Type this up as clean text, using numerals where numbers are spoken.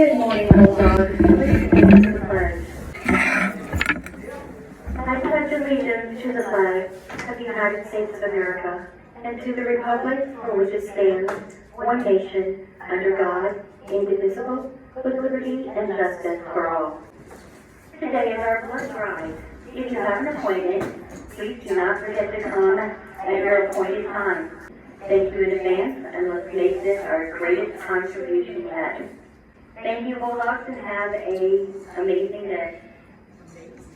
Good morning, Bulldogs. Please stand for the pledge. I pledge allegiance to the flag of the United States of America and to the republic for which it stands, one nation, under God, indivisible, with liberty and justice for all. Today is our blood drive. If you have an appointment, please do not forget to come at your appointed time. Thank you in advance, and let's make this our greatest contribution yet. Thank you, Bulldogs, and have an amazing day.